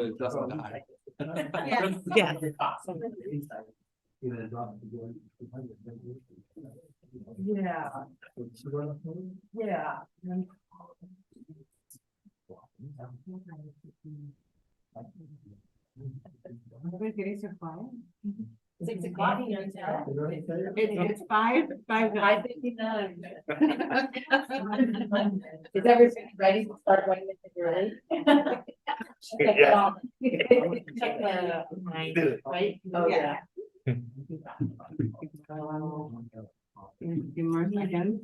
It doesn't die. Yeah. Yeah. Everybody's getting so quiet. 6 o'clock. It's 5:59. Is everybody ready to start running the early? Yeah. Check the mic, right? Oh, yeah. You mark it down?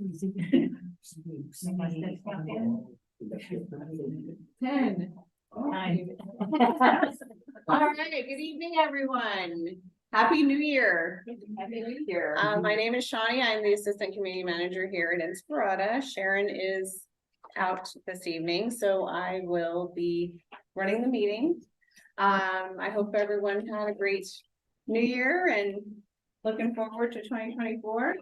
10. 9. All right, good evening, everyone. Happy New Year. Happy New Year. My name is Shawnee. I'm the Assistant Community Manager here at Inspirata. Sharon is out this evening, so I will be running the meeting. I hope everyone had a great New Year and looking forward to 2024.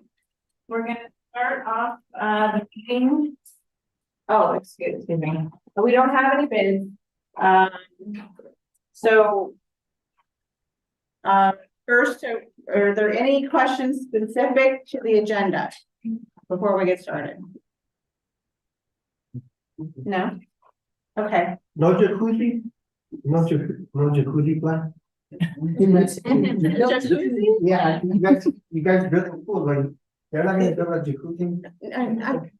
We're gonna start off the meeting. Oh, excuse me. We don't have any bids. First, are there any questions specific to the agenda before we get started? No? Okay. No jacuzzi? No jacuzzi plan? Jacuzzi? Yeah, you guys building pool, like, they're not gonna build a jacuzzi?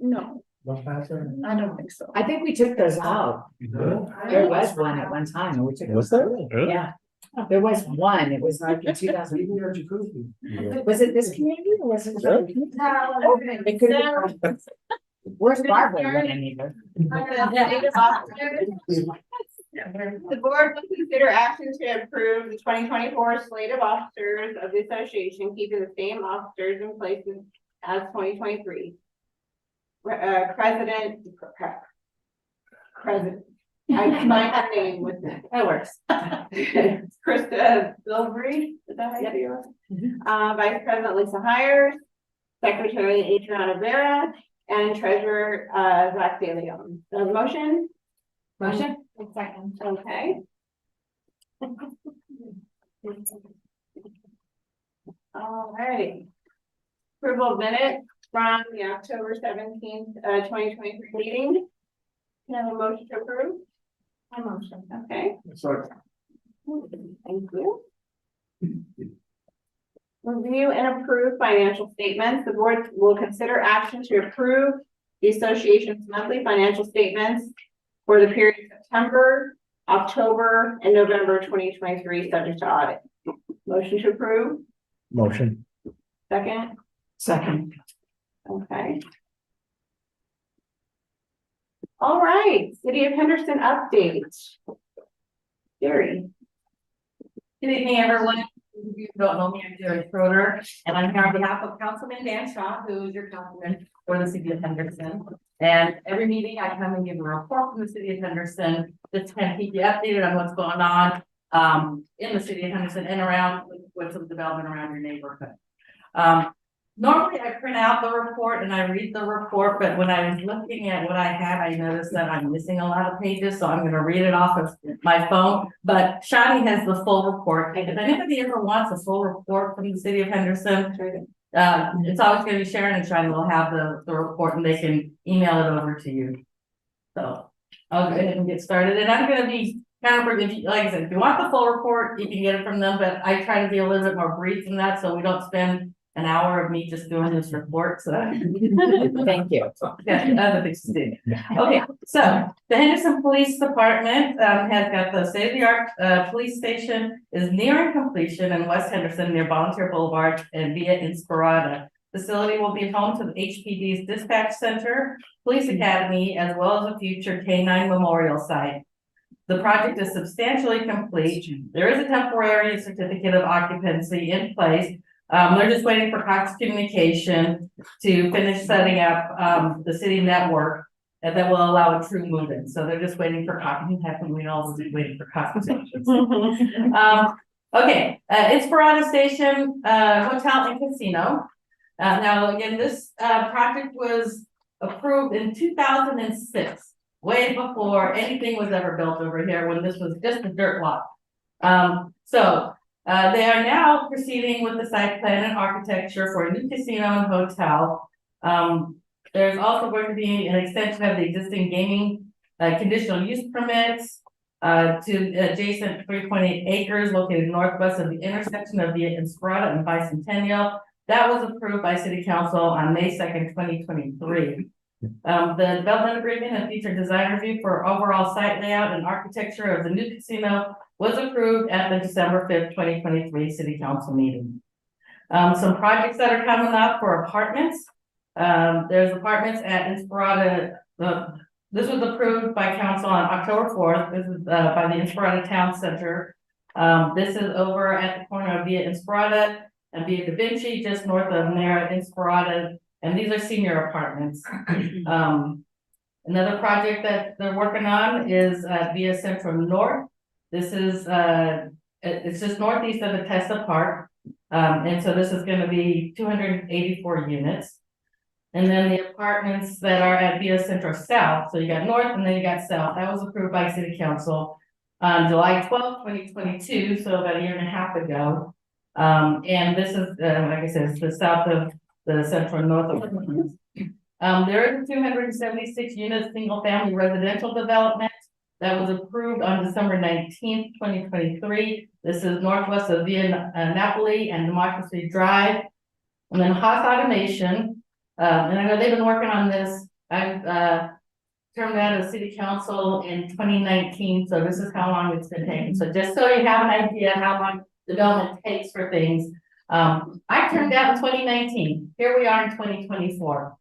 No, No faster? I don't think so. I think we took those out. There was one at one time, and we took. Was those there? out. Really? Yeah, there was one, it was like in 2000. Leave your jacuzzi. Was it this community or was it? No. It could have been. Where's Barbara when I need her? The board will consider action to approve the 2024 slate of officers of the association, keeping the same officers in place as 2023. President. I combined her name with that works. Krista Bilbrey, is that how you say yours? Vice President Lisa Hires, Secretary Adriana Vera, and Treasurer Zach De Leon. So motion? Motion? Second. Okay. All right. Approval of minutes from the October 17th, 2023 meeting. Can I have a motion to approve? A motion. Okay. Sorry. Thank you. Review and approve financial statements. The board will consider action to approve the association's monthly financial statements for the period September, October, and November 2023, subject to audit. Motion to approve. Motion. Second. Second. Okay. All right, City of Henderson update. Gary. Good evening, everyone. If you don't know me, I'm Jerry Schroeder, and I'm here on behalf of Councilman Dan Shaw, who is your councilman for the city of Henderson. And every meeting I come and give a report from the city of Henderson, just to kind of keep you updated on what's going on in the city of Henderson and around with some development around your neighborhood. Normally I print out the report and I read the report, but when I was looking at what I had, I noticed that I'm missing a lot of pages, so I'm going to read it off of my phone. But Shawnee has the full report. If anybody ever wants a full report from the city of Henderson, it's always going to be Sharon and Shawnee will have the report and they can email it over to you. So I'll go ahead and get started. And I'm going to be kind of, like I said, if you want the full report, you can get it from them, but I try to be a little bit more brief than that, so we don't spend an hour of me just doing this report, so. Thank you. Yeah, other things to do. Okay, so the Henderson Police Department has got the state-of-the-art police station is nearing completion in West Henderson near Volunteer Boulevard and via Inspirata. Facility will be home to the HPD's dispatch center, police academy, as well as a future K-9 memorial site. The project is substantially complete. There is a temporary certificate of occupancy in place. They're just waiting for Cox Communication to finish setting up the city network and that will allow a true move-in. So they're just waiting for Cox. We all be waiting for Cox Communication. Okay, Inspirata Station Hotel and Casino. Now again, this project was approved in 2006. way before anything was ever built over here, when this was just a dirt lot. They are now proceeding with the site plan and architecture for a new casino and hotel. There's also going to be an extension of the existing gaming conditional use permits to adjacent 3.8 acres located northwest of the intersection of Via Inspirada and Bicentennial. That was approved by City Council on May 2nd, 2023. The development agreement and feature design review for overall site layout and architecture of the new casino was approved at the December 5th, 2023 City Council meeting. Some projects that are coming up for apartments. There's apartments at Inspirada. This was approved by council on October 4th. This is by the Inspirada Town Center. This is over at the corner of Via Inspirada and Via Da Vinci, just north of Nera Inspirada. And these are senior apartments. Another project that they're working on is Via Central North. This is it's just northeast of Bethesda Park. And so this is going to be 284 units. And then the apartments that are at Via Central South. So you got north and then you got south. That was approved by City Council on July 12th, 2022. So about a year and a half ago. And this is, like I said, it's the south of the central and north of there is a 276 unit single family residential development that was approved on December 19th, 2023. This is northwest of Via Napoli and Democracy Drive. And then Haas Automation. And I know they've been working on this. I've termed out as City Council in 2019. So this is how long it's been taking. So just so you have an idea how long development takes for things. I turned out in 2019. Here we are in 2024.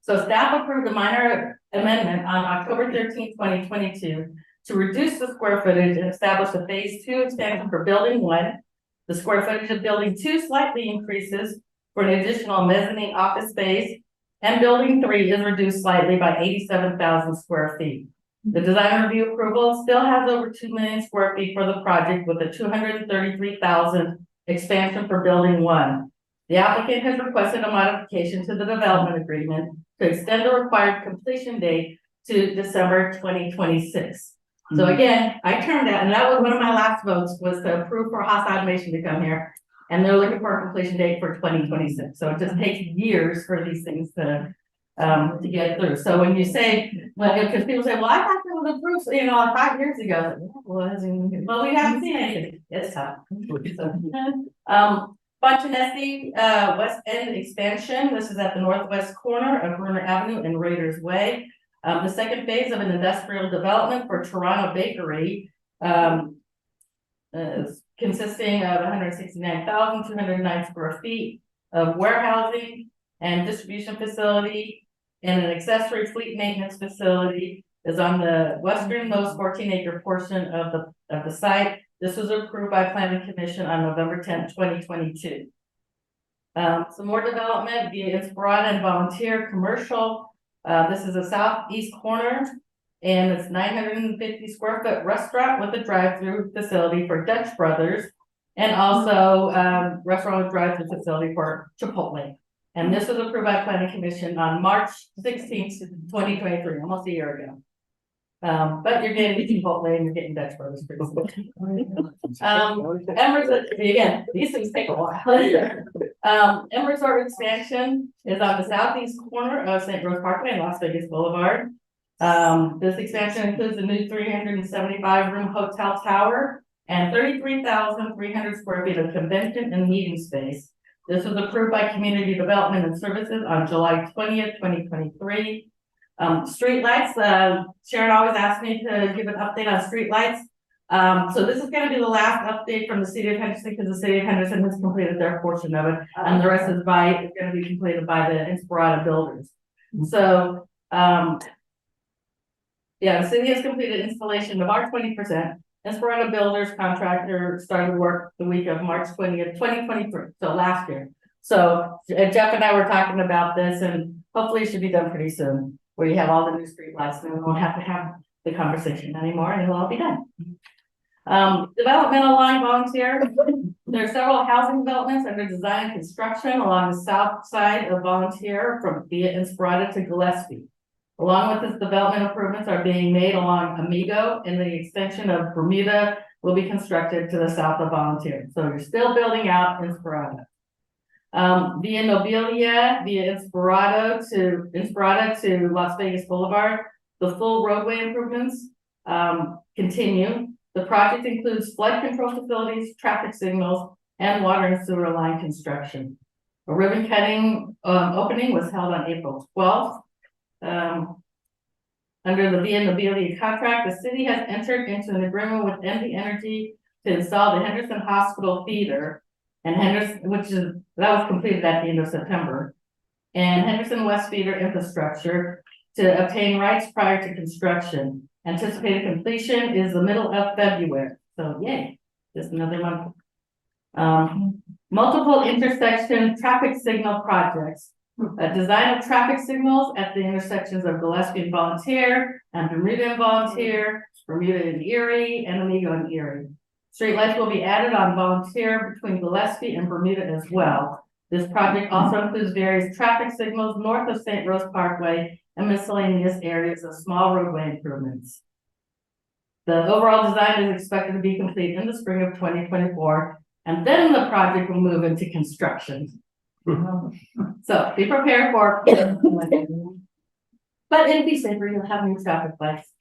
So staff approved a minor amendment on October 13, 2022 to reduce the square footage and establish a phase 2 expansion for building 1. The square footage of building 2 slightly increases for an additional mezzanine office space, and building 3 is reduced slightly by 87,000 square feet. The design review approval still has over 2 million square feet for the project with a 233,000 expansion for building 1. The applicant has requested a modification to the development agreement to extend the required completion date to December 2026. So again, I turned out, and that was one of my last votes, was to approve for Haas Automation to come here. And they're looking for a completion date for 2026. So it just takes years for these things to get through. So when you say, well, because people say, well, I thought it was approved, you know, like 5 years ago. Well, we haven't seen anything. It's tough. Fontanesi West End expansion. This is at the northwest corner of Bruner Avenue and Raiders Way. The second phase of an industrial development for Toronto Bakery is consisting of 169,209 square feet of warehousing and distribution facility, and an accessory fleet maintenance facility is on the westernmost 14-acre portion of the site. This was approved by Planning Commission on November 10th, 2022. Some more development via Inspirada and Volunteer Commercial. This is a southeast corner, and it's 950 square foot restaurant with a drive-through facility for Dutch Brothers, and also restaurant with drive-through facility for Chipotle. And this was approved by Planning Commission on March 16th, 2023, almost a year ago. But you're getting Chipotle and you're getting Dutch Brothers pretty soon. Emerson, again, these things take a while. Emerson expansion is on the southeast corner of St. Rose Parkway and Las Vegas Boulevard. This expansion includes a new 375 room hotel tower and 33,300 square feet of convention and meeting space. This was approved by Community Development and Services on July 20th, 2023. Streetlights, Sharon always asks me to give an update on streetlights. So this is going to be the last update from the City of Henderson, because the City of Henderson has completed their portion of it, and the rest is going to be completed by the Inspirada builders. So, yeah, the city has completed installation of our 20%. Inspirada builders contractor started work the week of March 20th, 2023. So last year. So Jeff and I were talking about this, and hopefully it should be done pretty soon, where you have all the new street lights, and we won't have to have the conversation anymore, and it'll all be done. Developmental line volunteer. There are several housing developments under design and construction along the south side of Volunteer from via Inspirada to Gillespie. Along with this, development improvements are being made along Amigo, and the extension of Bermuda will be constructed to the south of Volunteer. So you're still building out Inspirada. Via Nobilia, via Inspirada to Las Vegas Boulevard, the full roadway improvements continue. The project includes flood control facilities, traffic signals, and water and sewer line construction. A ribbon cutting opening was held on April 12th. Under the Via Nobilia contract, the city has entered into an agreement with NV Energy to install the Henderson Hospital feeder, and Henderson, that was completed at the end of September, and Henderson West feeder infrastructure to obtain rights prior to construction. Anticipated completion is the middle of February, so yay, just another month. Multiple intersection traffic signal projects. Design of traffic signals at the intersections of Gillespie and Volunteer, and Bermuda and Volunteer, Bermuda and Erie, and Amigo and Erie. Street lights will be added on Volunteer between Gillespie and Bermuda as well. This project also includes various traffic signals north of St. Rose Parkway and miscellaneous areas of small roadway improvements. The overall design is expected to be complete in the spring of 2024, and then the project will move into construction. So be prepared for, but it'll be safer. You'll have new traffic lights,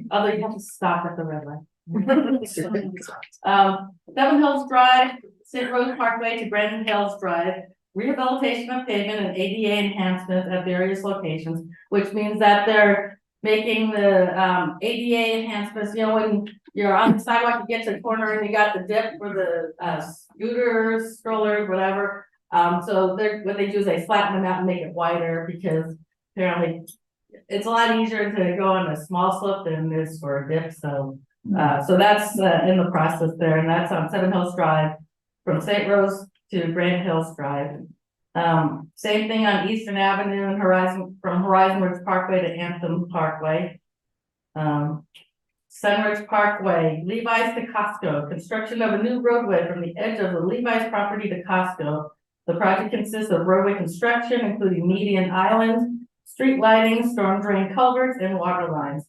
although you have to stop at the red light. Seven Hills Drive, St. Rose Parkway to Brandon Hills Drive, rehabilitation of pavement and ADA enhancements at various locations, which means that they're making the ADA enhancements. You know, when you're on the sidewalk, you get to the corner and you got the dip for the scooters, strollers, whatever. So what they do is they flatten them out and make it wider, because apparently it's a lot easier to go on a small slope than it is for a dip. So so that's in the process there, and that's on Seven Hills Drive from St. Rose to Grand Hills Drive. Same thing on Eastern Avenue and from Horizon Ridge Parkway to Anthem Parkway. Sunridge Parkway, Levi's to Costco, construction of a new roadway from the edge of the Levi's property to Costco. The project consists of roadway construction, including median island, street lighting, storm drain culverts, and water lines.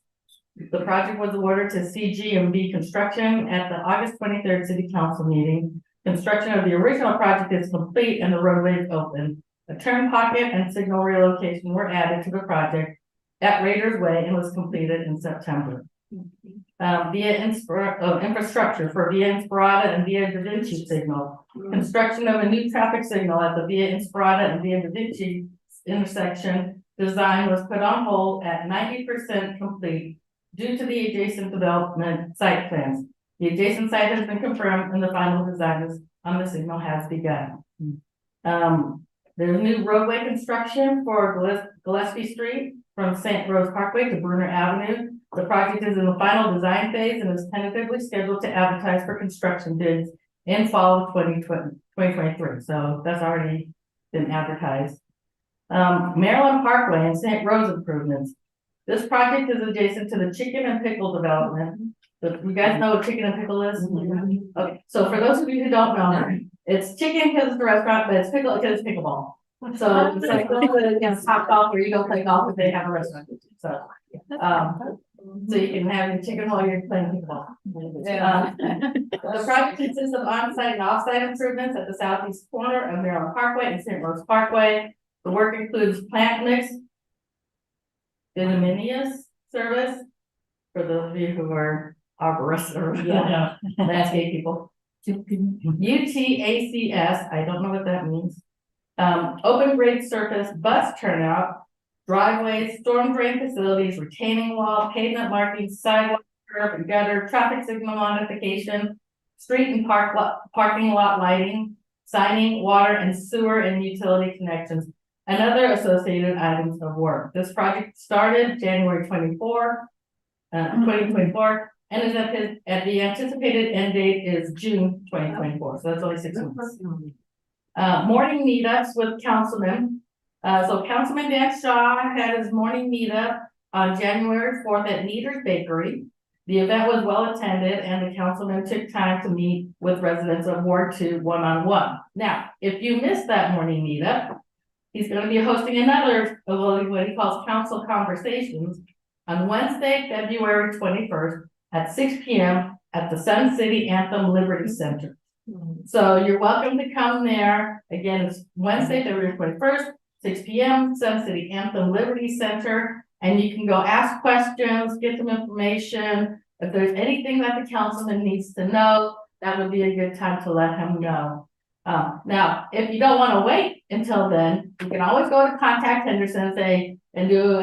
The project was awarded to CG&B Construction at the August 23rd City Council meeting. Construction of the original project is complete and the roadway is open. A turn pocket and signal relocation were added to the project at Raiders Way and was completed in September. Via infrastructure for Via Inspirada and Via Da Vinci signal. Construction of a new traffic signal at the Via Inspirada and Via Da Vinci intersection design was put on hold at 90% complete due to the adjacent development site plans. The adjacent site has been confirmed and the final design on the signal has begun. There's new roadway construction for Gillespie Street from St. Rose Parkway to Bruner Avenue. The project is in the final design phase and is tentatively scheduled to advertise for construction bids in fall of 2023. So that's already been advertised. Maryland Parkway and St. Rose improvements. This project is adjacent to the Chicken and Pickle development. You guys know what Chicken and Pickle is? Okay, so for those of you who don't know, it's chicken because it's a restaurant, but it's pickle because it's pickleball. So it's like Top Golf, where you go play golf if they have a restaurant. So so you can have your chicken while you're playing pickleball. The project consists of on-site and off-site improvements at the southeast corner of Maryland Parkway and St. Rose Parkway. The work includes plant mix, bituminous service, for those of you who are arborists or landscape people. UTACS, I don't know what that means. Open grade surface, bus turnout, driveways, storm drain facilities, retaining wall, pavement markings, sidewalk, curb and gutter, traffic signal modification, street and parking lot lighting, signing, water and sewer and utility connections, and other associated items of work. This project started January 2024, and is at the anticipated end date is June 2024. So that's only 6 months. Morning meetups with councilmen. So Councilman Dan Shaw had his morning meetup on January 4th at Neater's Bakery. The event was well attended and the councilman took time to meet with residents of Ward 2 one-on-one. Now, if you missed that morning meetup, he's gonna be hosting another, what he calls council conversations on Wednesday, February 21st at 6 p.m. at the Sun City Anthem Liberty Center. So you're welcome to come there. Again, it's Wednesday, February 21st, 6 p.m., Sun City Anthem Liberty Center. And you can go ask questions, get some information. If there's anything that the councilman needs to know, that would be a good time to let him know. Now, if you don't want to wait until then, you can always go to Contact Henderson and you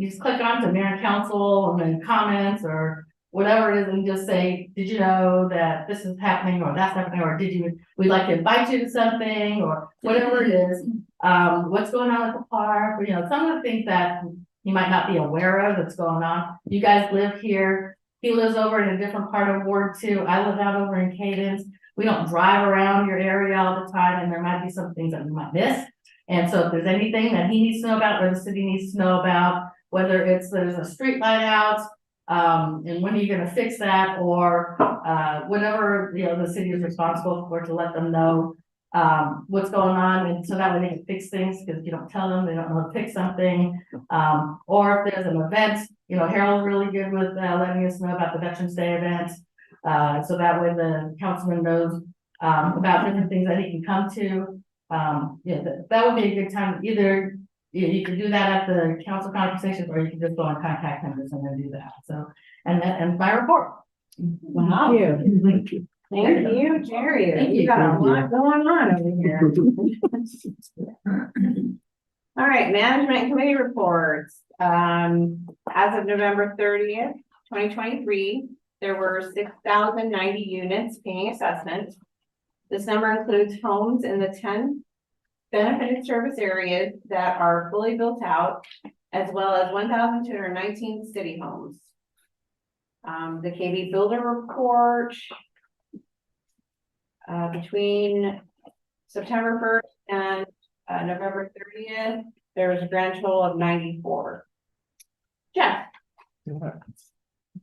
just click on to mayor and council and then comments or whatever it is and just say, did you know that this is happening or that's happening, or we'd like to invite you to something, or whatever it is. What's going on at the park, or, you know, some of the things that you might not be aware of that's going on. You guys live here. He lives over in a different part of Ward 2. I live out over in Cadence. We don't drive around your area all the time, and there might be some things that we might miss. And so if there's anything that he needs to know about or the city needs to know about, whether it's there's a street light out, and when are you gonna fix that, or whatever, you know, the city is responsible for, to let them know what's going on, and so that way they can fix things, because if you don't tell them, they don't know how to fix something. Or if there's an event, you know, Harold's really good with letting us know about the Veterans Day event. So that way the councilman knows about different things that he can come to. Yeah, that would be a good time. Either you can do that at the council conversations, or you can just go and contact Henderson and do that. So, and my report. Wow. Thank you. Thank you, Jerry. Thank you. You got a lot going on over here. All right, management committee reports. As of November 30th, 2023, there were 6,090 units paying assessment. This number includes homes in the 10 benefited service areas that are fully built out, as well as 1,219 city homes. The KB Builder Report, between September 1st and November 30th, there was a grand total of 94. Jeff.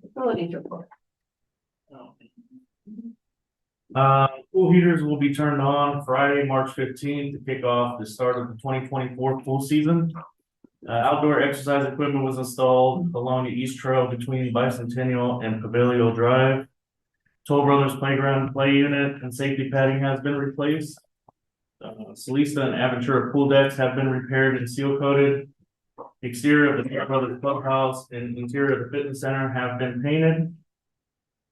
Facilities report. Pool heaters will be turned on Friday, March 15th to kick off the start of the 2024 pool season. Outdoor exercise equipment was installed along the East Trail between Bicentennial and Pavilio Drive. Toll Brothers Playground play unit and safety padding has been replaced. Celesta and Aventura pool decks have been repaired and seal coated. Exterior of the Toll Brothers Clubhouse and interior of the fitness center have been painted.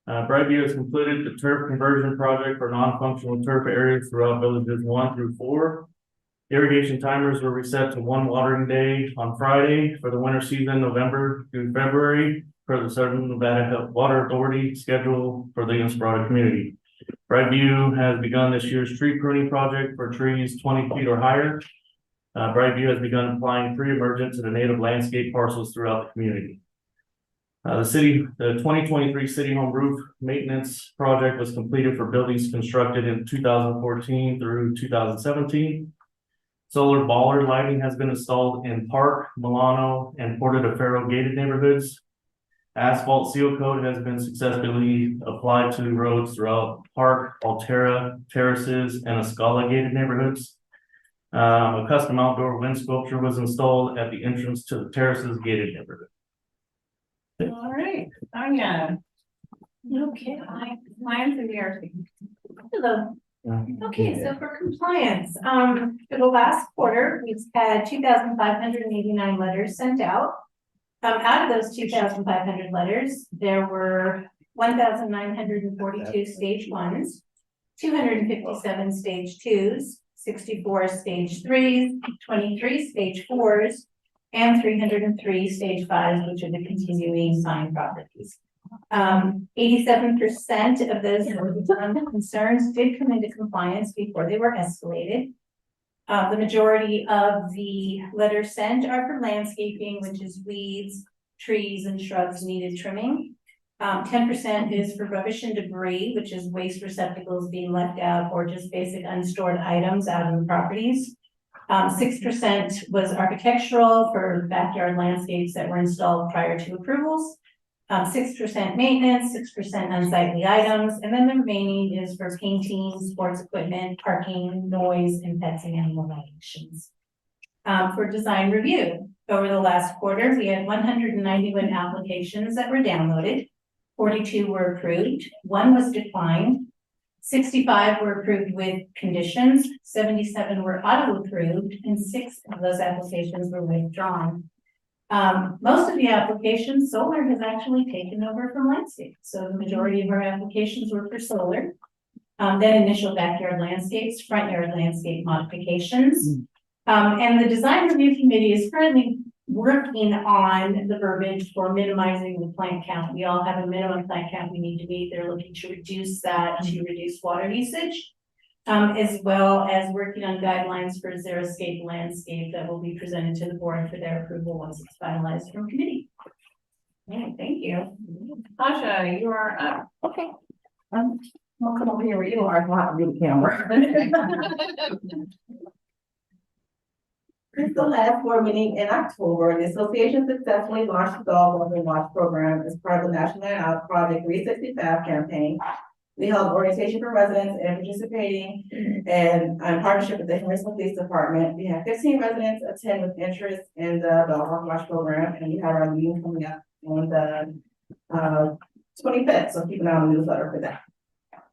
Brightview has completed the turf conversion project for non-functional turf areas throughout villages 1 through 4. Irrigation timers were reset to 1 watering day on Friday for the winter season, November through February, per the Southern Nevada Water Authority schedule for the Inspirada community. Brightview has begun this year's tree pruning project for trees 20 feet or higher. Brightview has begun applying pre-emergent to the native landscape parcels throughout the community. The 2023 City Home Roof Maintenance Project was completed for buildings constructed in 2014 through 2017. Solar bollard lighting has been installed in Park, Milano, and Porta de Ferro gated neighborhoods. Asphalt seal coat has been successfully applied to roads throughout Park, Altera, Terraces, and Escala gated neighborhoods. A custom outdoor wind sculpture was installed at the entrance to the Terraces gated neighborhood. All right, Tanya. Okay, compliance and VRC. Hello. Okay, so for compliance, for the last quarter, we've had 2,589 letters sent out. Out of those 2,500 letters, there were 1,942 stage 1s, 257 stage 2s, 64 stage 3s, 23 stage 4s, and 303 stage 5s, which are the continuing signed properties. 87% of those concerns did come into compliance before they were escalated. The majority of the letters sent are for landscaping, which is weeds, trees, and shrubs needed trimming. 10% is for rubbish and debris, which is waste receptacles being left out or just basic unstored items out of the properties. 6% was architectural for backyard landscapes that were installed prior to approvals. 6% maintenance, 6% unsightly items, and then the remaining is for painting, sports equipment, parking, noise, and pets and animal violations. For design review, over the last quarter, we had 191 applications that were downloaded. 42 were approved, 1 was declined, 65 were approved with conditions, 77 were auto-approved, and 6 of those applications were withdrawn. Most of the applications, solar has actually taken over from landscape, so the majority of our applications were for solar. Then initial backyard landscapes, front yard landscape modifications. And the design review committee is currently working on the verbiage for minimizing the plant count. We all have a minimum plant count we need to meet. They're looking to reduce that to reduce water usage. As well as working on guidelines for xeriscape landscape that will be presented to the board for their approval once it's finalized from committee. Okay, thank you. Tasha, you are up. Okay. I'll come over here where you are, I'll have to do the camera. Since the last board meeting in October, the association successfully launched the Dog Walk and Watch program as part of the National Night Out Project 365 campaign. We held orientation for residents and participating and in partnership with the Henderson Police Department. We had 15 residents attend with interest in the Dog Walk and Watch program, and we have our meeting coming up on the 25th, so keep an eye on the newsletter for that.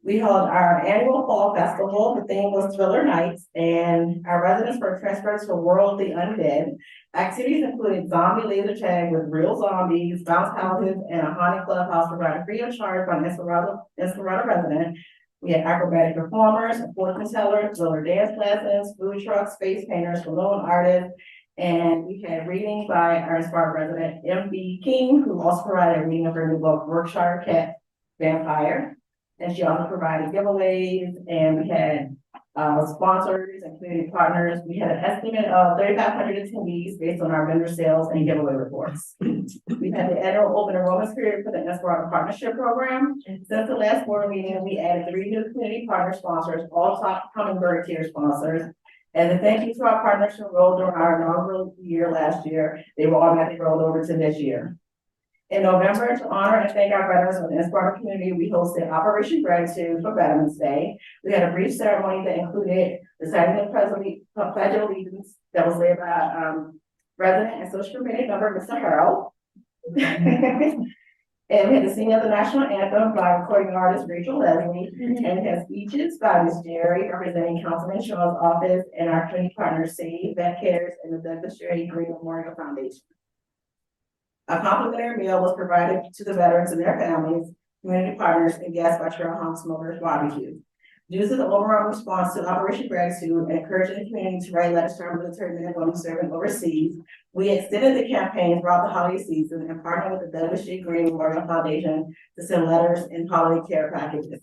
We held our annual fall festival. The theme was Thriller Nights, and our residents were transferred to World of the Undead. Activities included zombie laser tag with real zombies, bounce houses, and a haunted clubhouse provided free of charge by an Esperanto resident. We had acrobatic performers, fortune tellers, thriller dance lessons, food trucks, face painters, balloon artists, and we had reading by our inspired resident, M.B. King, who also provided a reading of her new book, Yorkshire Cat Vampire. And she also provided giveaways, and we had sponsors and community partners. We had an estimate of 3,500 attendees based on our vendor sales and giveaway reports. We had the annual open enrollment period for the Esperanto Partnership Program. And since the last board meeting, we added 3 new community partner sponsors, all top Hummingbird tier sponsors. And a thank you to our partners who enrolled during our inaugural year last year. They were automatically rolled over to this year. In November, to honor and thank our veterans of the Esperanto community, we hosted Operation Gratitude for Veterans Day. We had a brief ceremony that included reciting the Pledge of Allegiance that was led by resident and social committee member, Mr. Harold. And we had the singing of the national anthem by recording artist Rachel Leslie, and we had speeches by Ms. Jerry representing Councilman Shaw's office and our community partners, Save, Vet Cares, and the Douglas Jerry Green Memorial Foundation. A complimentary meal was provided to the veterans and their families, community partners, and guests by Trailhouse Smokers Barbecue. Due to the overall response to Operation Gratitude and encouraging the community to write letters to our military men and women serving overseas, we extended the campaign throughout the holiday season and partnered with the Douglas J. Green Memorial Foundation to send letters and holiday care packages.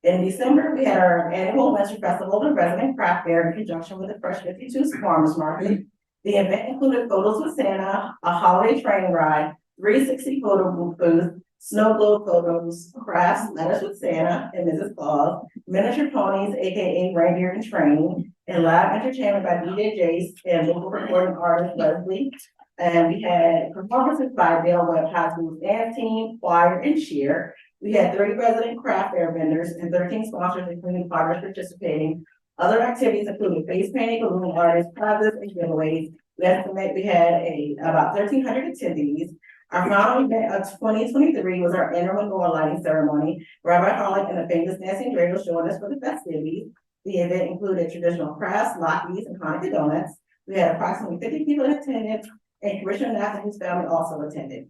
In December, we had our annual Winter Festival and Resident Craft Fair in conjunction with the Fresh 52 Farmers Market. The event included photos with Santa, a holiday train ride, 360 photo booth, snow globe photos, crafts, letters with Santa and Mrs. Claus, miniature ponies, aka reindeer in training, and live entertainment by DJ Jace and local recording artist Leslie. And we had performances by Dale Webb High School's dance team, choir, and cheer. We had 30 resident craft fair vendors and 13 sponsors, including partners participating. Other activities included face painting, balloon artists, prizes, and giveaways. We estimate we had about 1,300 attendees. Our final event of 2023 was our annual menorah lighting ceremony. Rabbi Hollick and the famous Nancy Dreidel joined us for the festivities. The event included traditional crafts, latkes, and Hanukkah donuts. We had approximately 50 people in attendance, and Commissioner Knapp and his family also attended.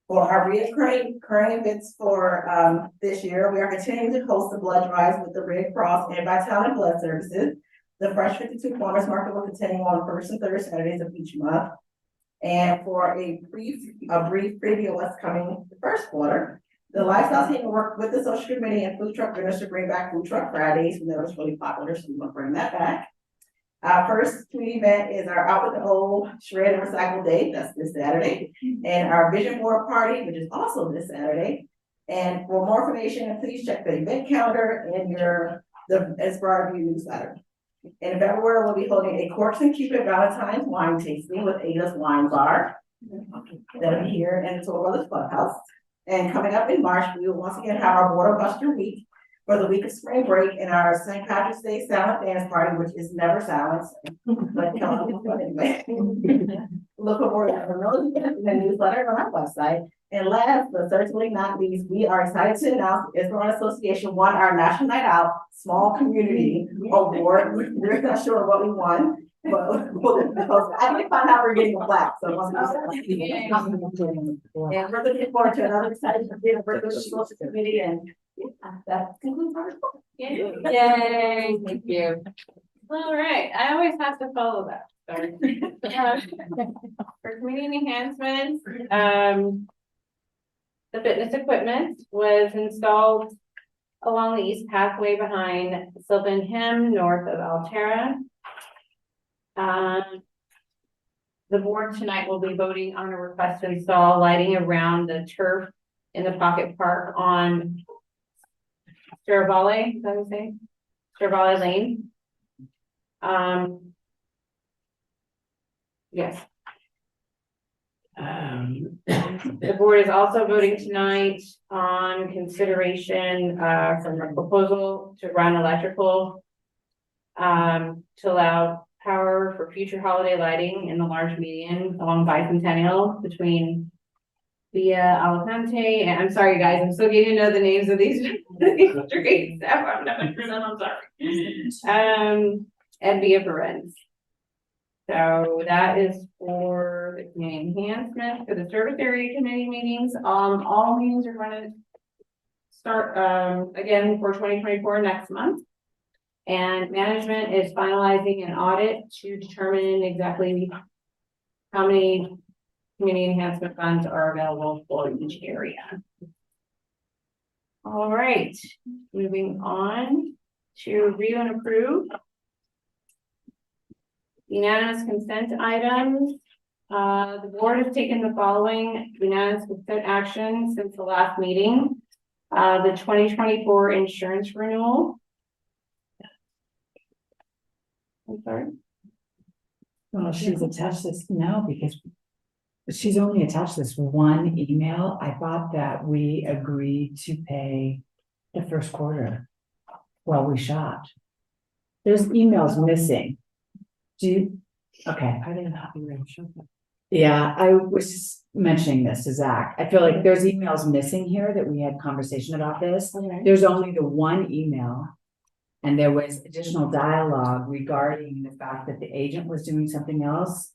For our recurring events for this year, we are continuing to host the blood drives with the Red Cross and Vitality Blood Services. The Fresh 52 Farmers Market will continue on the first and third Saturdays of each month. And for a brief preview of what's coming the first quarter, the Lifestyle team will work with the social committee and food truck vendors to bring back Food Truck Fridays. We know it's really popular, so we want to bring that back. Our first community event is our Out with the Old Shred and Recycle Day. That's this Saturday. And our Vision Board Party, which is also this Saturday. And for more information, please check the event calendar in the Esperanto newsletter. In February, we'll be holding a Corks and Cupid Valentine's wine tasting with Ada's Wine Bar. that are here in the Toll Brothers Clubhouse. And coming up in March, we will once again have our Border Buster Week for the week of spring break and our St. Patrick's Day Silent Dance Party, which is never silent. But come on, it's fun anyway. Look for the newsletter on our website. And last, but certainly not least, we are excited to announce the Esperanza Association won our National Night Out Small Community Award. We're not sure what we won. But I can find out we're getting a plaque, so. And we're looking forward to another exciting year for the social committee, and that concludes our report. Yay, thank you. All right, I always have to follow that. Sorry. For community enhancements, the fitness equipment was installed along the east pathway behind Sylvan Hymn, north of Altera. The board tonight will be voting on a request to install lighting around the turf in the pocket park on Stravale, is that what I'm saying? Stravale Lane. Yes. The board is also voting tonight on consideration from a proposal to run electrical to allow power for future holiday lighting in the large median along Bicentennial between Via Alicante, and I'm sorry, guys, I'm still getting to know the names of these streets. I'm sorry. And Via Ferenz. So that is for the community enhancement for the service area committee meetings. All meetings are going to start again for 2024 next month. And management is finalizing an audit to determine exactly how many community enhancement funds are available for each area. All right, moving on to review and approve. Unanimous consent items. The board has taken the following unanimous consent action since the last meeting. The 2024 insurance renewal. I'm sorry. Well, she's attached this now because she's only attached this one email. I thought that we agreed to pay the first quarter while we shopped. There's emails missing. Do you? Okay. I didn't have you. Yeah, I was just mentioning this to Zach. I feel like there's emails missing here that we had conversation about this. Okay. There's only the one email. And there was additional dialogue regarding the fact that the agent was doing something else.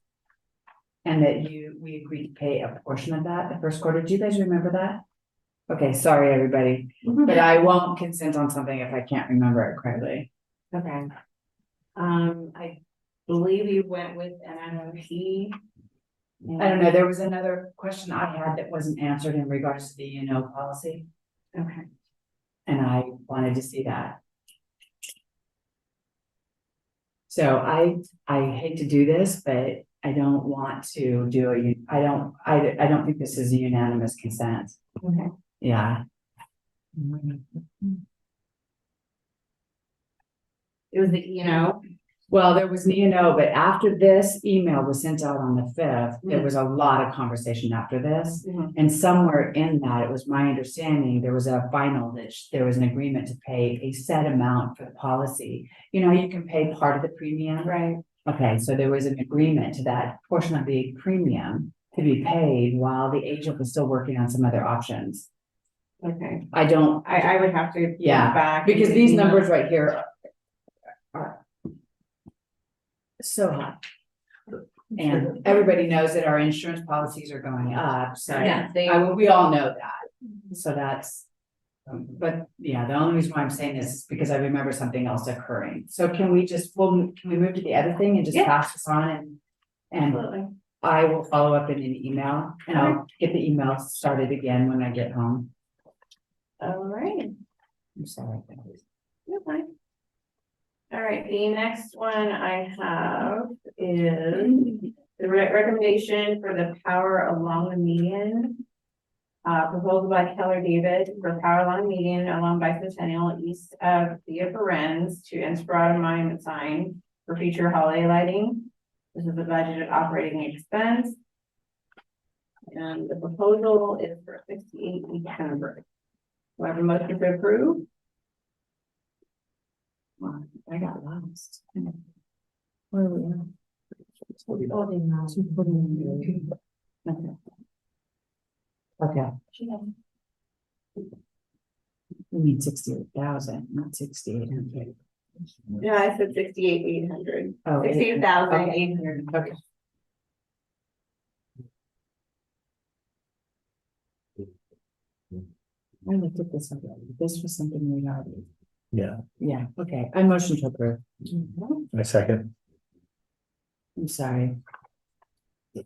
And that we agreed to pay a portion of that the first quarter. Do you guys remember that? Okay, sorry, everybody, but I won't consent on something if I can't remember it correctly. Okay. I believe you went with NMP. I don't know, there was another question I had that wasn't answered in regards to the policy, Okay. and I wanted to see that. So I hate to do this, but I don't want to do I don't think this is a unanimous consent. Okay. Yeah. It was the, Well, there was but after this email was sent out on the 5th, there was a lot of conversation after this. And somewhere in that, it was my understanding, there was a final that there was an agreement to pay a set amount for the policy. You can pay part of the premium. right. Okay, so there was an agreement to that portion of the premium to be paid while the agent was still working on some other options. Okay. I would have to. Yeah, look back. because these numbers right here are so high. And everybody knows that our insurance policies are going up, so we all know that. So that's, but yeah, the only reason why I'm saying this is because I remember something else occurring. So can we move to the other thing and just pass this on and Absolutely. I will follow up in an email and I'll get the email started again when I get home. All right. I'm sorry. You're fine. All right, the next one I have is the recommendation for the power along the median. Proposal by Keller David for power along median along Bicentennial east of Via Ferenz to Inspirata Monument sign for future holiday lighting. This is the budgeted operating expense. And the proposal is for 68,800. Do I have a motion to approve? Wow, I got lost. Where are we at? 249. Okay. We need 68,000, not 6,800. Yeah, I said 68,800. Oh, 68,800. Okay. I looked at this already. This was something we already. Yeah, Yeah, okay. I motion to approve. I second. I'm sorry. I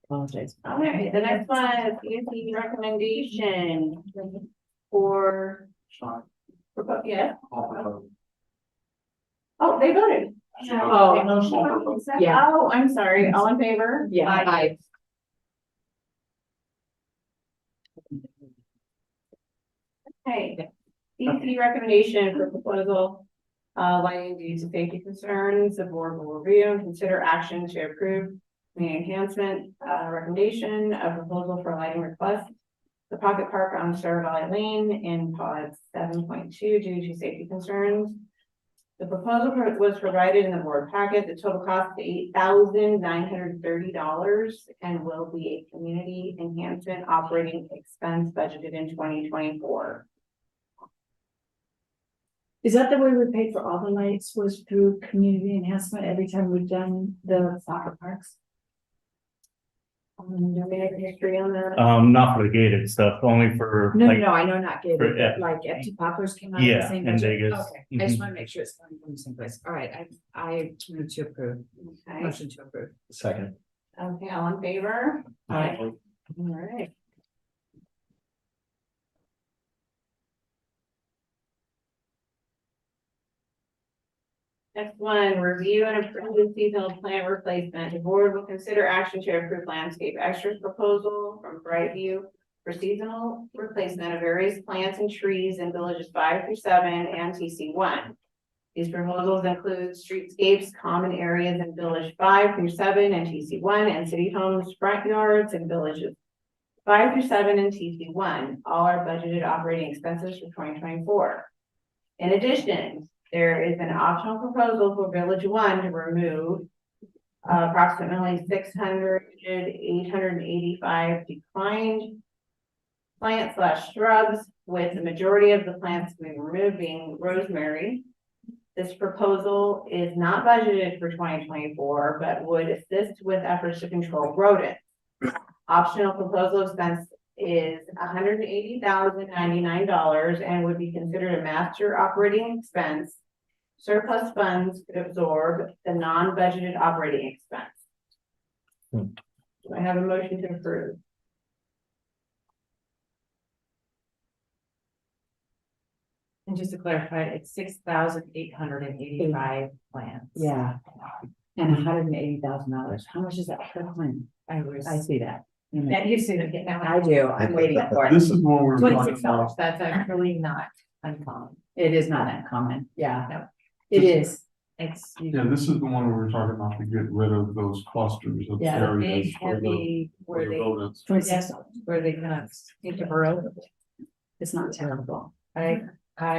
apologize. All right, the next one is the recommendation for. Yeah. Oh, they voted. Oh, yeah. Oh, I'm sorry. All in favor? Yeah. Aye. Okay, DEC recommendation for proposal, lighting due to safety concerns, the board will review and consider action to approve the enhancement, recommendation of proposal for lighting request. The pocket park on Star Valley Lane in pod 7.2 due to safety concerns. The proposal was provided in the board packet. The total cost is $8,930 and will be a community enhancement operating expense budgeted in 2024. Is that the way we paid for all the lights, was through community enhancement every time we've done the soccer parks? Do you have any history on that? Not for the gated stuff, only for No, like, no, I know not gated, for- but like empty poppers came out of the Yeah, same and budget. Vegas. Okay, I just want to make sure it's coming from the same place. All right, I move to approve, Okay, motion to approve. Second. okay, all in favor? Aye. All right. Next one, review and approve the seasonal plant replacement. The board will consider action to approve landscape extras proposal from Brightview for seasonal replacement of various plants and trees in villages 5 through 7 and TC 1. These proposals include streetscapes, common areas in village 5 through 7 and TC 1, and city homes, front yards, and villages 5 through 7 and TC 1. All are budgeted operating expenses for 2024. In addition, there is an optional proposal for Village 1 to remove approximately 885 declined plants/shrubs, with the majority of the plants being removed being rosemary. This proposal is not budgeted for 2024, but would assist with efforts to control rodents. Optional proposal expense is $180,099 and would be considered a master operating expense. Surplus funds could absorb the non-budgeted operating expense. Do I have a motion to approve? And just to clarify, it's 6,885 plants. Yeah. And $180,000. How much is that per plant? I see that. That you see it now. I do, I'm waiting for it. This is what we're talking $26. about. That's actually not uncommon. It is not uncommon, yeah. No. It is, It's. Yeah, this is the one we were talking about to get rid of those clusters of Yeah, areas. Big, for the- heavy, for where the they, rodents. $26. where they kind of seem to burrow. It's not terrible. I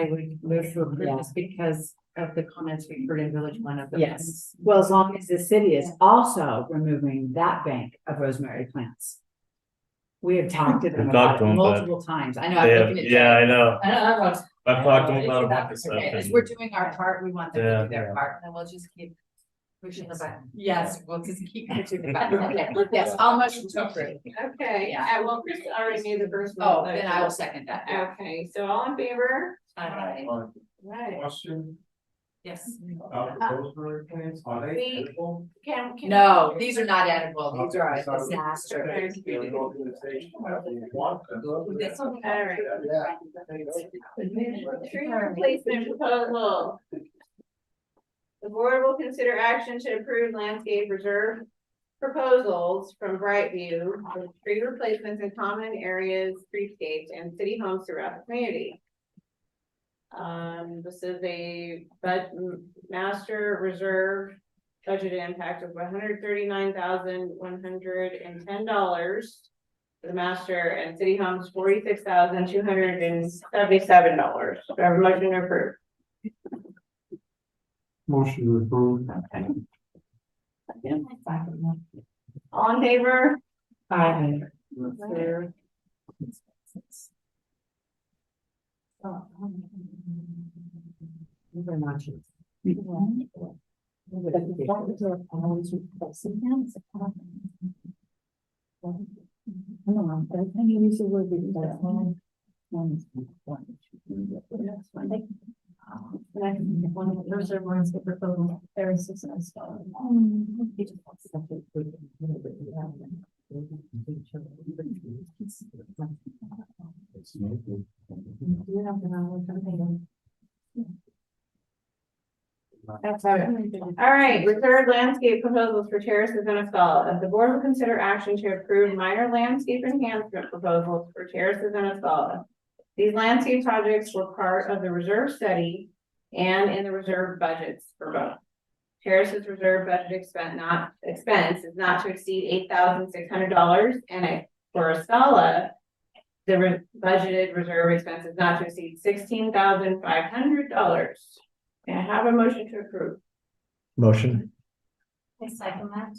would move to approve Yeah. this because of the comments we heard in Village 1 of the. Yes, well, as long as the city is also removing that bank of rosemary plants. We have talked to them We've about talked to it them, but multiple times. I know. I'm yeah, looking at yeah, I Jay. know. I don't know. I've talked to them about a bunch of stuff. Okay, as and- we're doing our part, we want them to Yeah. do their part, and then we'll just keep pushing the button. Yes, we'll just keep pushing the button. Okay, yes, I'll motion to approve. Okay, Yeah. well, Chris already made the first. Oh, one, then I will second that. Okay, so all in favor? Aye. Right. Question Yes. about the rosemary plants, are they We- edible? Can. No, these are not edible. These are a Okay. disaster. Can the organization, you want them? This one- All right. Yeah. Tree replacement proposal. The board will consider action to approve landscape reserve proposals from Brightview for tree replacements in common areas, streetscapes, and city homes throughout the community. This is a master reserve budgeted impact of $139,110 for the master, and city homes $46,277. Do I have a motion to approve? Motion to approve. All in favor? Aye. Very much. That's it. All right, reserved landscape proposals for terraces and Escala. The board will consider action to approve minor landscape enhancement proposals for terraces and Escala. These landscape projects were part of the reserve study and in the reserve budgets for both. Terraces reserve budget expense is not to exceed $8,600, and for Escala, the budgeted reserve expense is not to exceed $16,500. May I have a motion to approve? Motion. I second that.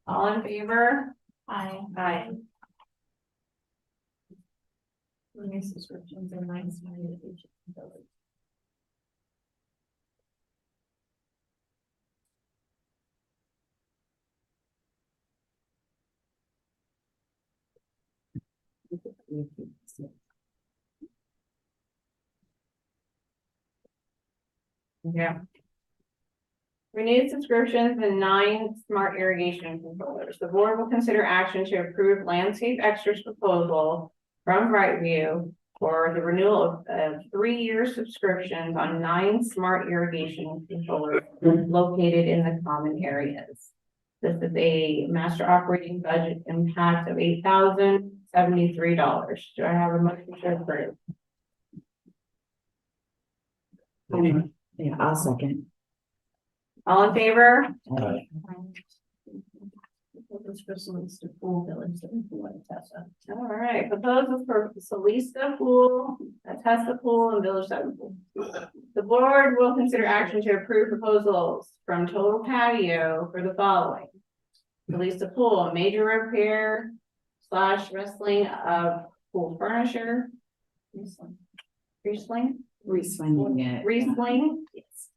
All in favor? Aye. Aye. Subscriptions and lines. Yeah. Renewed subscriptions and 9 smart irrigation controllers. The board will consider action to approve landscape extras proposal from Brightview for the renewal of 3-year subscriptions on 9 smart irrigation controllers located in the common areas. This is a master operating budget impact of $8,073. Do I have a motion to approve? Yeah, I'll second. All in favor? Aye. All right, proposals for Salista Pool, Tessa Pool, and Village 7 Pool. The board will consider action to approve proposals from Total Patio for the following. Salista Pool, major repair / wrestling of pool furniture. Resling? Re-swinging it. Resling,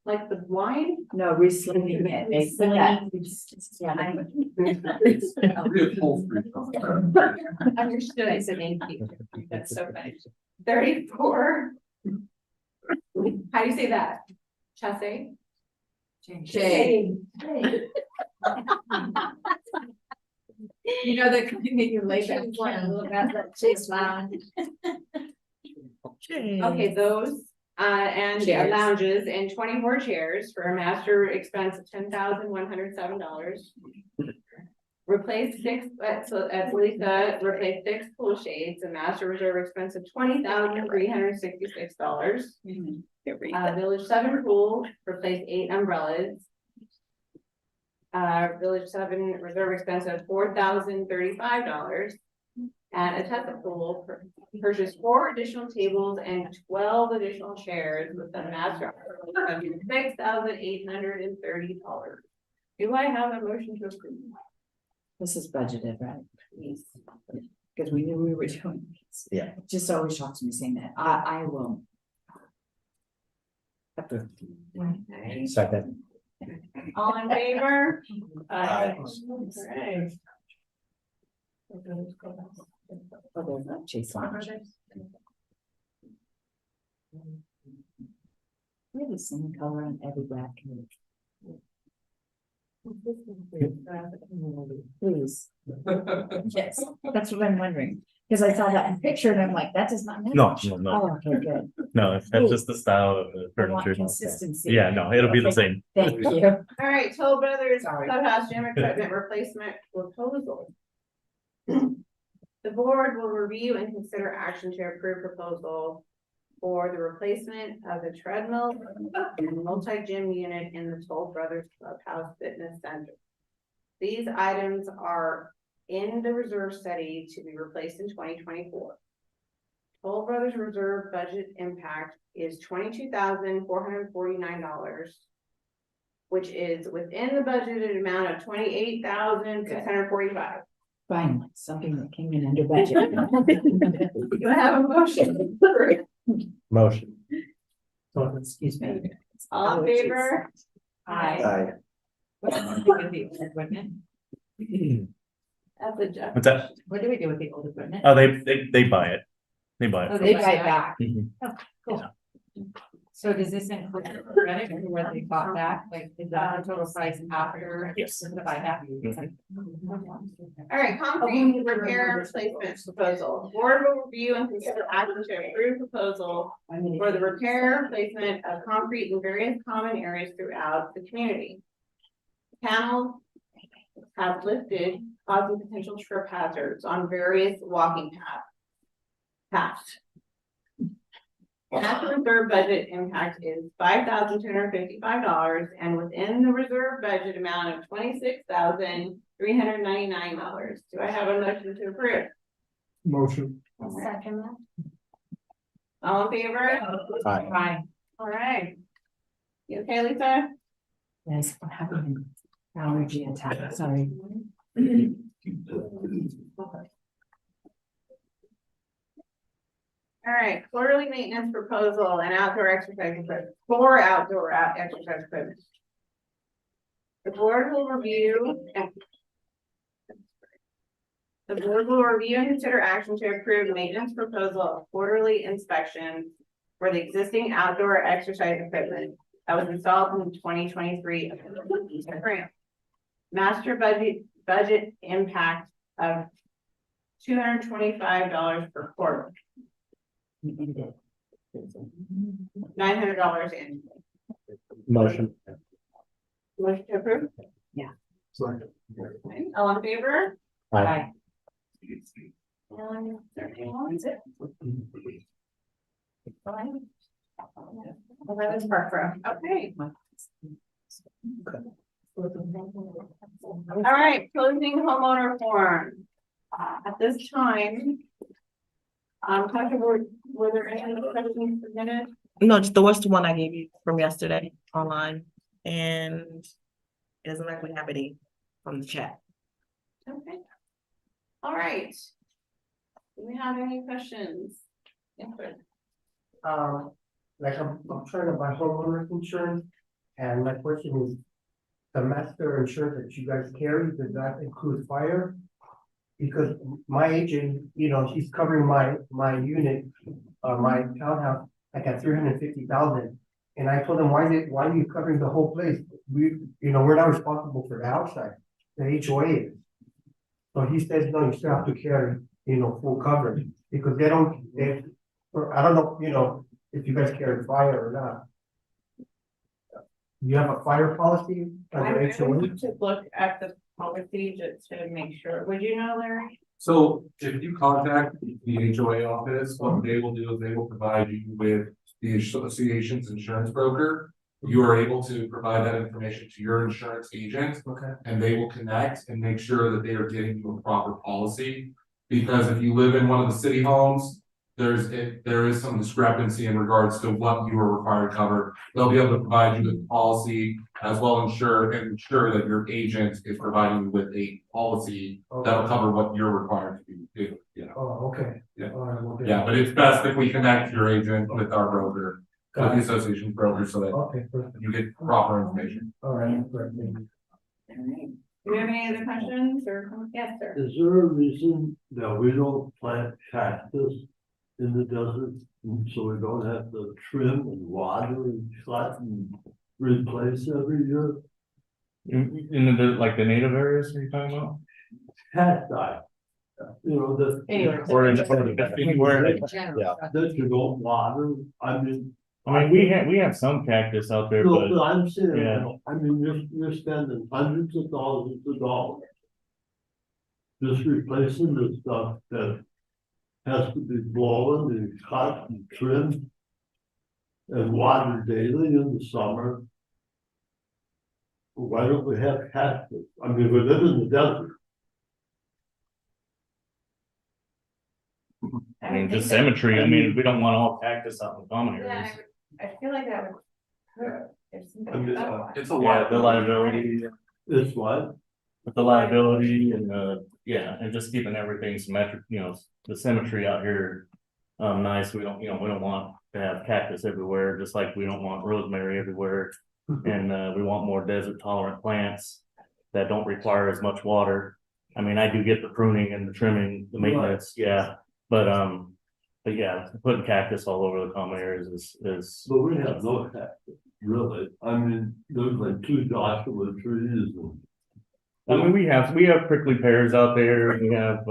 like the wine? No, re-slinging it. They said that. Understood, I said thank you. That's so funny. 34. How do you say that? Chasse? Shay. You know, the kind that you lay back. Chase lounge. Okay, those, and Chairs. lounges and 24 chairs for a master expense of $10,107. Replace 6, so at Lisa, replace 6 pool shades, a master reserve expense of $20,366. Village 7 pool, replace 8 umbrellas. Village 7 reserve expense of $4,035. And a Tessa Pool, purchase 4 additional tables and 12 additional chairs with a master of $6,830. Do I have a motion to approve? This is budgeted, right? Yes. Because we knew we were doing this. Yeah. It just always shocks me saying that. I will. Okay. Second. All in favor? Aye. Alright. Oh, there's not Chase Lounge. We have the same color on every black cage. Please. Yes, that's what I'm wondering, because I saw that in picture and I'm like, that does not. match. No, no. Oh, okay, good. No, that's just the style of the I want furniture. consistency. Yeah, no, it'll be the same. Thank you. All right, Toll Brothers Sorry. Clubhouse Gym Equipment Replacement Proposal. The board will review and consider action to approve proposal for the replacement of the treadmill and multi-gym unit in the Toll Brothers Clubhouse Fitness Center. These items are in the reserve study to be replaced in 2024. Toll Brothers reserve budget impact is $22,449, which is within the budgeted amount of $28,645. Finally, something that came in under budget. You have a motion. Motion. Oh, excuse me. All in favor? Aye. What do we do with the old equipment? That's a joke. What's that? What do we do with the old equipment? Oh, they buy it. They buy Oh, it. They buy it back. Mhm. So does this include credit or where they bought back? Like, is that the total price after? Yes. The buyback? All right, concrete repair and replacement proposal. Board will review and consider action to approve proposal for the repair and replacement of concrete in various common areas throughout the community. Panels have lifted, causing potential trip hazards on various walking paths. National reserve budget impact is $5,255, and within the reserve budget amount of $26,399. Do I have a motion to approve? Motion. Second. All in favor? Aye. All right. You okay, Lisa? Yes, I'm having an allergy attack, sorry. All right, quarterly maintenance proposal and outdoor exercise equipment, for outdoor exercise equipment. The board will review and the board will review and consider action to approve maintenance proposal of quarterly inspection for the existing outdoor exercise equipment that was installed in 2023. Master budget impact of $225 per quarter. $900 annually. Motion. Motion to approve? Second. Okay, all in favor? Aye. That was Parkboro. Okay. All right, closing homeowner forum. At this time. Tasha, were there any other questions submitted? No, just the worst one I gave you from yesterday online, and it doesn't like we have any from the chat. Okay. All right. Do we have any questions? Like I'm trying to buy homeowners insurance, and my question is, the master insurance that you guys carry, does that include fire? Because my agent, she's covering my unit, my townhouse, like at $350,000. And I told him, why are you covering the whole place? We're not responsible for the outside, the HOA is. So he says, no, you still have to carry, full coverage, because I don't know, if you guys carry fire or not. You have a fire policy? I'm going to look at the policy just to make sure. Would you know, Larry? So if you contact the HOA office, what they will do is they will provide you with the association's insurance broker. You are able to provide that information to your insurance agent. Okay. And they will connect and make sure that they are getting you a proper policy. Because if you live in one of the city homes, there is some discrepancy in regards to what you are required to cover. They'll be able to provide you with policy as well ensure that your agent is providing you with a policy that'll cover what you're required to do. Oh, okay. Yeah. All right, okay. Yeah, but it's best if we connect your agent with our broker, with Got the it. association broker, so that Okay, perfect. you get proper information. All right, great, thank you. All right. Do we have any other questions or? Yes, sir. Is there a reason that we don't plant cactus in the desert? So we don't have to trim and water and cut and replace every year? In the, like the native areas are you talking about? Cacti. Anyway. Or anywhere. Yeah, that you don't water, I mean. I mean, we have some cactus out there, No, but but I'm saying, yeah. I mean, you're spending hundreds of thousands of dollars. Just replacing the stuff that has to be blown and cut and trimmed and water daily in the summer. Why don't we have cactus? I mean, we live in the desert. I mean, just cemetery, I mean, we don't want all cactus out in the common areas. I feel like that would hurt if I mean, It's a Yeah, lot. the liability, It's what? with the liability and yeah, and just keeping everything symmetric, the symmetry out here. Nice, we don't want to have cactus everywhere, just like we don't want rosemary everywhere. And we want more desert tolerant plants that don't require as much water. I mean, I do get the pruning and the trimming, the maintenance, yeah, but yeah, putting cactus all over the common areas is. But we have no cactus, really. I mean, there's like 2 Joshua trees and. I mean, we have prickly pears out there, we have,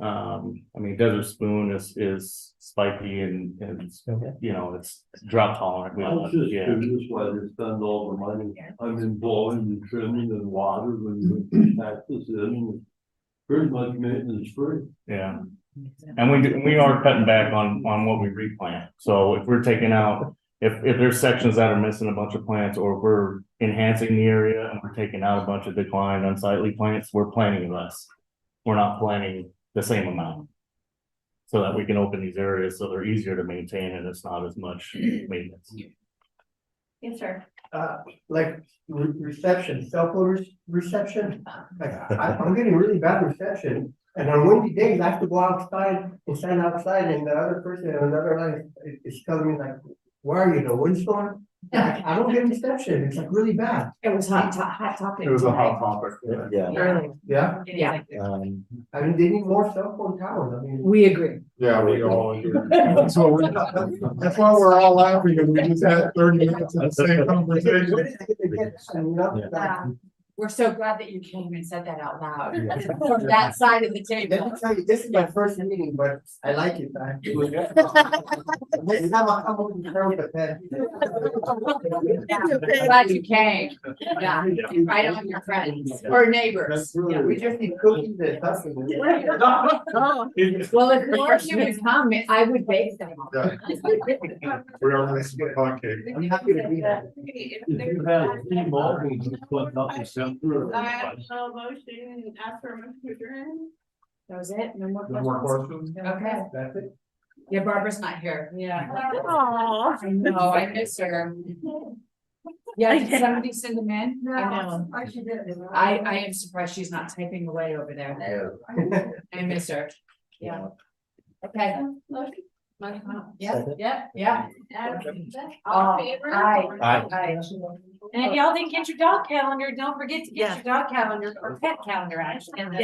I mean, desert spoon is spiky and, it's drought tolerant. We I'm don't, just yeah, curious why they spend all the money. I mean, blowing and trimming and water when you put cactus in. Pretty much maintenance free. yeah. And we are cutting back on what we replant. So if we're taking out, if there's sections that are missing a bunch of plants, or if we're enhancing the area and we're taking out a bunch of declined unsightly plants, we're planting less. We're not planting the same amount. So that we can open these areas so they're easier to maintain and it's not as much maintenance. Yes, sir. Like reception, cell phone reception, like I'm getting really bad reception. And on windy days, I have to go outside and stand outside, and the other person on another line is telling me like, where are you, the windstorm? I don't get reception, it's like really bad. It was hot topic. It was a hot topic. Yeah. Early, Yeah, yeah, I mean, they need more cell phone towers, I mean. we agree. Yeah, we all agree. That's why we're all laughing, and we just had 30 minutes of the same conversation. We're so glad that you came and said that out loud from that side of the Let table. me tell you, this is my first meeting, but I like it. Next time I'll come over and throw the pen. Glad you came. Yeah, right on your friends or neighbors. Yeah, we just need cookies and stuff. Well, if more of you would come, I would bake them. We are on a split pancake. I'm happy to be there. If you have 3 more, we can put up the center. I have no motion, ask for a motion to adjourn. That was it? No more No more questions? questions? Okay. That's it. Yeah, Barbara's not here. Yeah. Aw. I know, I miss her. Yeah, did somebody send them in? I know. I am surprised she's not typing away over there. I miss her. Yeah. Okay. Yeah. All in favor? Aye. And if y'all didn't get your dog calendar, don't forget to get your dog calendar or pet calendar, actually.